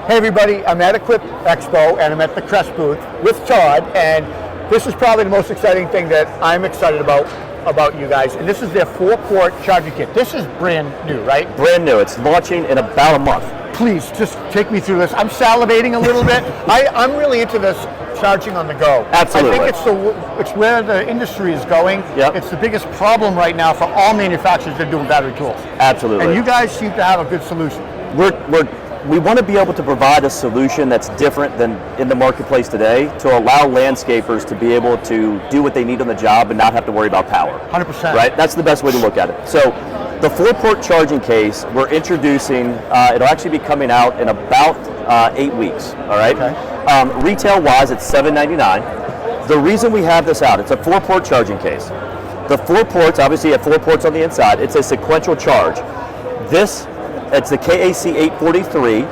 Hey everybody, I'm at Equip Expo and I'm at the Kress booth with Todd, and this is probably the most exciting thing that I'm excited about you guys, and this is their 4-port charging kit. This is brand new, right? Brand new. It's launching in about a month. Please, just take me through this. I'm salivating a little bit. I'm really into this charging on the go. Absolutely. I think it's where the industry is going. Yep. It's the biggest problem right now for all manufacturers that are doing battery tools. Absolutely. And you guys seem to have a good solution. We want to be able to provide a solution that's different than in the marketplace today to allow landscapers to be able to do what they need on the job and not have to worry about power. 100%. Right? That's the best way to look at it. So the 4-port charging case, we're introducing, it'll actually be coming out in about 8 weeks, all right? Okay. Retail-wise, it's $7.99. The reason we have this out, it's a 4-port charging case. The 4 ports, obviously you have 4 ports on the inside, it's a sequential charge. It's the KAC 843.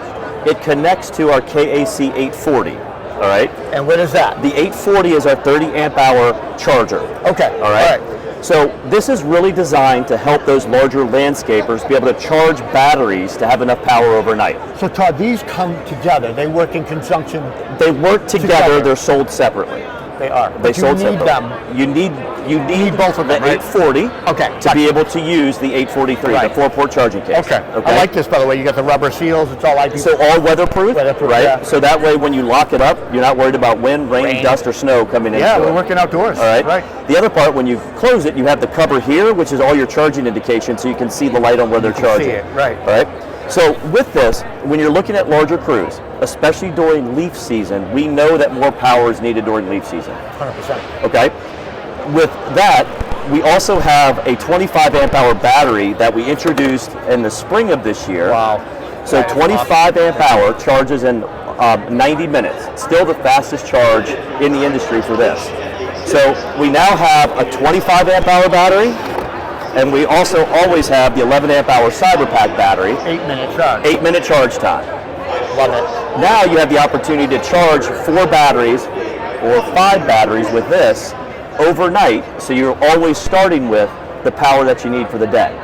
It connects to our KAC 840, all right? And what is that? The 840 is our 30 amp hour charger. Okay, all right? So this is really designed to help those larger landscapers be able to charge batteries to have enough power overnight. So Todd, these come together. They work in conjunction. They work together. They're sold separately. They are. They sold you need separately. them. You need both of them, the right? 840 to be able to use the 843, right. the 4-port charging case. Okay. I like this, by the way. You got the rubber seals. It's all IP. So all weatherproof, right? Yeah. So that way when you lock it up, you're not worried about wind, rain, dust, or snow coming in. Yeah, we're working outdoors. All right. Right. The other part, when you close it, you have the cover here, which is all your charging indication, so you can see the light on where they're charging. See it, right. All right. So with this, when you're looking at larger crews, especially during leaf season, we know that more power is needed during leaf season. 100%. Okay. With that, we also have a 25 amp hour battery that we introduced in the spring of this year. Wow. So 25 amp hour charges in 90 minutes. Still the fastest charge in the industry for this. So we now have a 25 amp hour battery, and we also always have the 11 amp hour Cyber Pack battery. 8-minute charge. 8-minute charge time. Love it. Now you have the opportunity to charge 4 batteries or 5 batteries with this overnight, so you're always starting with the power that you need for the day.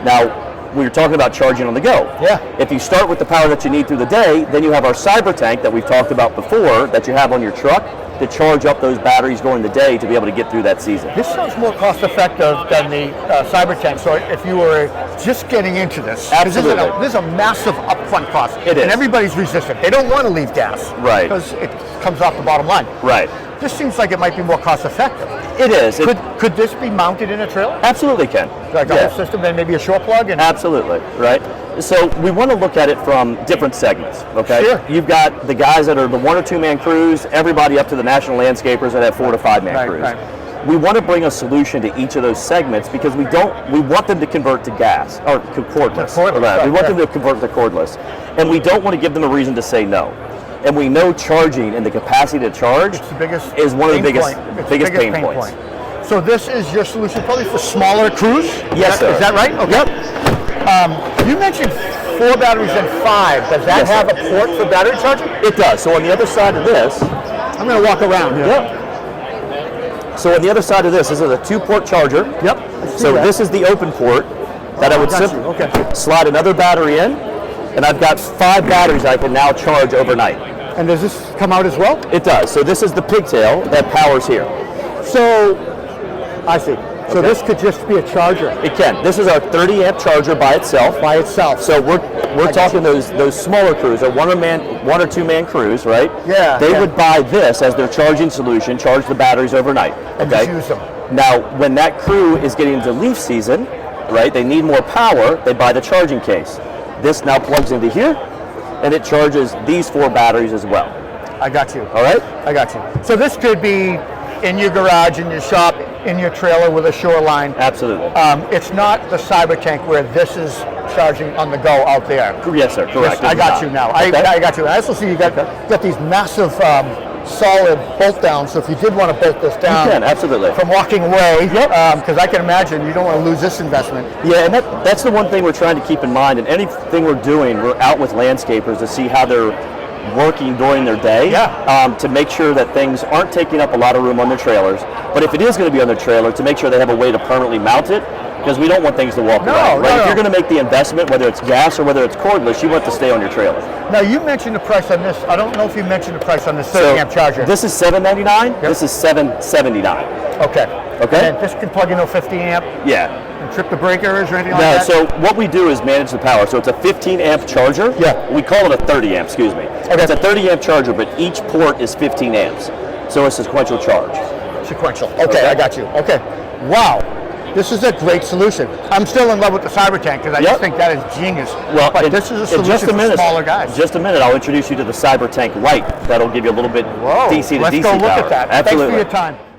Now, we were talking about charging on the go. Yeah. If you start with the power that you need through the day, then you have our Cyber Tank that we've talked about before that you have on your truck to charge up those batteries during the day to be able to get through that season. This sounds more cost effective than the Cyber Tank. So if you were just getting into this, absolutely, this is a massive upfront cost. It is. And everybody's resistant. They don't want to leave gas. Right. Because it comes off the bottom line. Right. This seems like it might be more cost effective. It is. Could this be mounted in a trailer? Absolutely can. Like a whole system, then maybe a shore plug? And absolutely, right? So we want to look at it from different segments, okay? Sure. You've got the guys that are the 1 or 2 man crews, everybody up to the national landscapers that have 4 to 5 man crews. Right. We want to bring a solution to each of those segments because we want them to convert to gas, or cordless. We want them to convert to cordless. And we don't want to give them a reason to say no. And we know charging and the capacity to charge is one of the biggest pain points. So this is your solution probably for smaller crews? Yes, sir. Is that right? Okay. Yep. You mentioned 4 batteries and 5. Does that have a port for battery charging? It does. So on the other side of this, I'm going to walk around here. Yep. So on the other side of this is a 2-port charger. Yep. So this is the open port that I would simply slide another battery in, and I've got 5 batteries I can now charge overnight. And does this come out as well? It does. So this is the pigtail that powers here. So, I see. So this could just be a charger. It can. This is our 30 amp charger by itself. So we're talking those smaller crews, or 1 or 2 man crews, right? Yeah. They would buy this as their charging solution, charge the batteries overnight. And just use them. Now, when that crew is getting into leaf season, right, they need more power, they buy the charging case. This now plugs into here, and it charges these 4 batteries as well. I got you. All right? I got you. So this could be in your garage, in your shop, in your trailer with a shoreline. Absolutely. It's not the Cyber Tank where this is charging on the go out there. Yes, sir. Correct. I got you now. I got you. I also see you got these massive solid bolt downs. So if you did want to bolt this down, you can, absolutely. From walking away, because I can imagine you don't want to lose this investment. Yeah, and that's the one thing we're trying to keep in mind. And anything we're doing, we're out with landscapers to see how they're working during their day, to make sure that things aren't taking up a lot of room on their trailers. But if it is going to be on their trailer, to make sure they have a way to permanently mount it because we don't want things to walk away. Right? No. If you're going to make the investment, whether it's gas or whether it's cordless, you want it to stay on your trailer. Now you mentioned the price on this. I don't know if you mentioned the price on this 30 amp charger. This is $799. This is $779. Okay. Okay. And this can plug into a 50 amp. Yeah. And trip the breakers or anything like No, that. so what we do is manage the power. So it's a 15 amp charger. Yeah. We call it a 30 amp, excuse me. Okay. It's a 30 amp charger, but each port is 15 amps. So it's a sequential charge. Sequential. Okay, I got you. Okay. Wow. This is a great solution. I'm still in love with the Cyber Tank because I just think that is genius. Well, but this is a solution for smaller guys. Just a minute, I'll introduce you to the Cyber Tank Lite. That'll give you a little bit DC to DC power. Let's go look at that. Absolutely. Thanks for your time.